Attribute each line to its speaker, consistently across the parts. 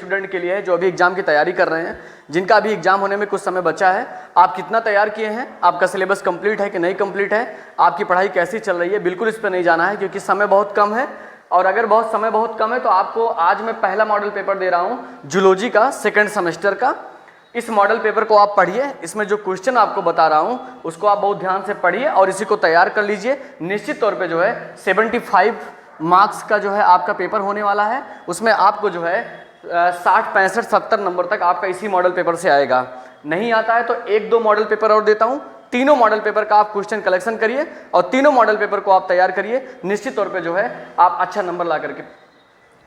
Speaker 1: Student के लिए है जो अभी एग्जाम की तैयारी कर रहे हैं, जिनका अभी एग्जाम होने में कुछ समय बचा है। आप कितना तैयार किए हैं, आपका सिलेबस कंप्लीट है कि नहीं कंप्लीट है, आपकी पढ़ाई कैसी चल रही है, बिल्कुल इस पर नहीं जाना है क्योंकि समय बहुत कम है। और अगर समय बहुत कम है तो आपको आज मैं पहला मॉडल पेपर दे रहा हूँ जूलॉजी का, सेकेंड सेमेस्टर का। इस मॉडल पेपर को आप पढ़िए, इसमें जो क्वेश्चन आपको बता रहा हूँ उसको आप बहुत ध्यान से पढ़िए और इसी को तैयार कर लीजिए। निश्चित तौर पे जो है 75 मार्क्स का जो है आपका पेपर होने वाला है। उसमें आपको जो है 60, 65, 70 नंबर तक आपका इसी मॉडल पेपर से आएगा। नहीं आता है तो 1-2 मॉडल पेपर और देता हूँ, तीनों मॉडल पेपर का आप क्वेश्चन कलेक्शन करिए और तीनों मॉडल पेपर को आप तैयार करिए। निश्चित तौर पे जो है आप अच्छा नंबर ला करके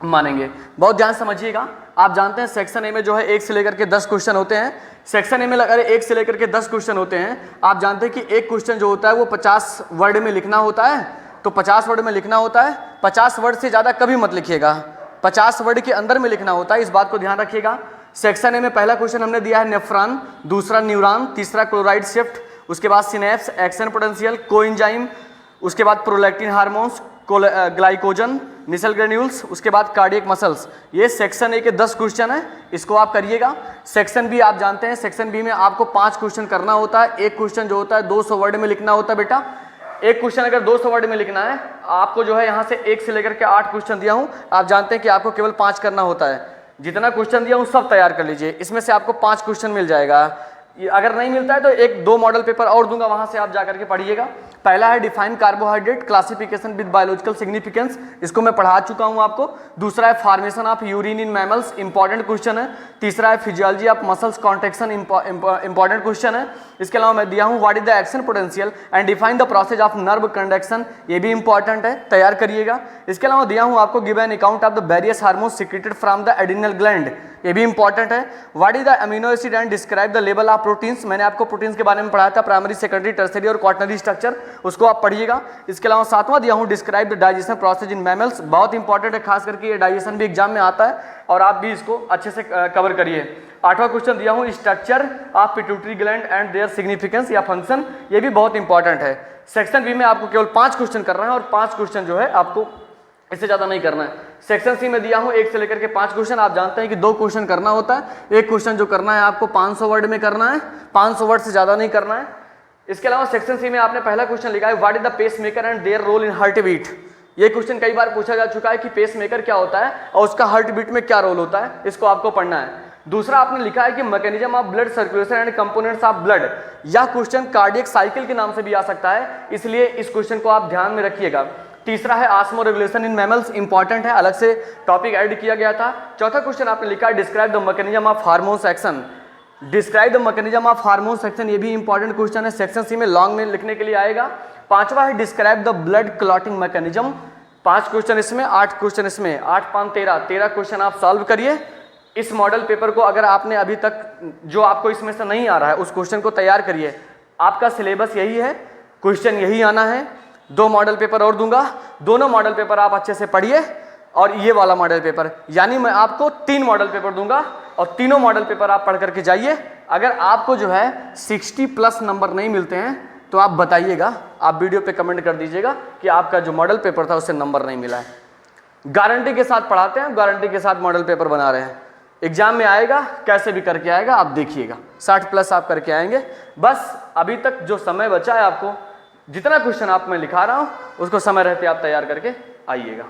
Speaker 1: मानेंगे। बहुत ध्यान समझिएगा। आप जानते हैं सेक्शन ए में जो है 1 से लेकर के 10 क्वेश्चन होते हैं। सेक्शन ए में अगर 1 से लेकर के 10 क्वेश्चन होते हैं, आप जानते हैं कि एक क्वेश्चन जो होता है वो 50 वर्ड में लिखना होता है। तो 50 वर्ड में लिखना होता है, 50 वर्ड से ज़्यादा कभी मत लिखिएगा, 50 वर्ड के अंदर में लिखना होता है, इस बात को ध्यान रखिएगा। सेक्शन ए में पहला क्वेश्चन हमने दिया है नेफ्रॉन, दूसरा न्यूरॉन, तीसरा क्लोराइड शिफ्ट, उसके बाद सिनेप्स, एक्शन पोटेंशियल, कोएंजाइम, उसके बाद प्रोलैक्टिन हार्मोन्स, ग्लाइकोजन, मिसल ग्रेन्यूल्स, उसके बाद कार्डियक मसल्स। ये सेक्शन ए के 10 क्वेश्चन है, इसको आप करिएगा। सेक्शन बी आप जानते हैं, सेक्शन बी में आपको 5 क्वेश्चन करना होता है। एक क्वेश्चन जो होता है 200 वर्ड में लिखना होता है बेटा। एक क्वेश्चन अगर 200 वर्ड में लिखना है, आपको जो है यहाँ से 1 से लेकर के 8 क्वेश्चन दिया हूँ, आप जानते हैं कि आपको केवल 5 करना होता है। जितना क्वेश्चन दिया हूँ सब तैयार कर लीजिए, इसमें से आपको 5 क्वेश्चन मिल जाएगा। अगर नहीं मिलता है तो 1-2 मॉडल पेपर और दूंगा, वहां से आप जाकर के पढ़िएगा। पहला है define carbohydrate, classification with biological significance, इसको मैं पढ़ा चुका हूं आपको। दूसरा है formation of urine in mammals, important question है। तीसरा है physiology of muscles contraction, important question है। इसके अलावा मैं दिया हूं what is the action potential and define the process of nerve conduction, ये भी इंपॉर्टेंट है, तैयार करिएगा। इसके अलावा दिया हूं आपको give an account of the various hormones secreted from the adrenal gland, ये भी इंपॉर्टेंट है। What is the amino acid and describe the level of proteins, मैंने आपको प्रोटीन्स के बारे में पढ़ाया था, प्राइमरी, सेकेंडरी, टर्सरी और क्वाटरनरी स्ट्रक्चर, उसको आप पढ़िएगा। इसके अलावा 7वां दिया हूं describe the digestion process in mammals, बहुत इंपॉर्टेंट है, खास करके ये डाइजेशन भी एग्जाम में आता है और आप भी इसको अच्छे से कवर करिए। 8वां क्वेश्चन दिया हूं structure of pituitary gland and their significance या फंक्शन, ये भी बहुत इंपॉर्टेंट है। सेक्शन बी में आपको केवल 5 क्वेश्चन करना है और 5 क्वेश्चन जो है आपको इससे ज्यादा नहीं करना है। सेक्शन सी में दिया हूं 1 से लेकर के 5 क्वेश्चन, आप जानते हैं कि 2 क्वेश्चन करना होता है। एक क्वेश्चन जो करना है आपको 500 वर्ड में करना है, 500 वर्ड से ज्यादा नहीं करना है। इसके अलावा सेक्शन सी में आपने पहला क्वेश्चन लिखा है what is the pacemaker and their role in heartbeat, ये क्वेश्चन कई बार पूछा जा चुका है कि पेस मेकर क्या होता है और उसका हार्ट बीट में क्या रोल होता है, इसको आपको पढ़ना है। दूसरा आपने लिखा है कि mechanism of blood circulation and components of blood, यह क्वेश्चन कार्डियक साइकिल के नाम से भी आ सकता है, इसलिए इस क्वेश्चन को आप ध्यान में रखिएगा। तीसरा है osmo regulation in mammals, important है, अलग से टॉपिक ऐड किया गया था। चौथा क्वेश्चन आपने लिखा है describe the mechanism of hormones action, describe the mechanism of hormones action, ये भी इंपॉर्टेंट क्वेश्चन है, सेक्शन सी में लॉन्ग में लिखने के लिए आएगा। 5वां है describe the blood clotting mechanism, 5 question इसमें, 8 क्वेश्चन इसमें, 8 5 13 क्वेश्चन आप सॉल्व करिए। इस मॉडल पेपर को अगर आपने अभी तक जो आपको इसमें से नहीं आ रहा है उस क्वेश्चन को तैयार करिए। आपका सिलेबस यही है, क्वेश्चन यही आना है। 2 मॉडल पेपर और दूंगा, दोनों मॉडल पेपर आप अच्छे से पढ़िए और ये वाला मॉडल पेपर, यानी मैं आपको 3 मॉडल पेपर दूंगा और तीनों मॉडल पेपर आप पढ़ करके जाइए। अगर आपको जो है 60+ नंबर नहीं मिलते हैं तो आप बताइएगा, आप वीडियो पे कमेंट कर दीजिएगा कि आपका जो मॉडल पेपर था उससे नंबर नहीं मिला है। गारंटी के साथ पढ़ाते हैं, गारंटी के साथ मॉडल पेपर बना रहे हैं। एग्जाम में आएगा, कैसे भी करके आएगा, आप देखिएगा 60+ आप करके आएंगे। बस अभी तक जो समय बचा है आपको, जितना क्वेश्चन आप मैं लिखा रहा हूं उसको समय रहते आप तैयार करके आइएगा।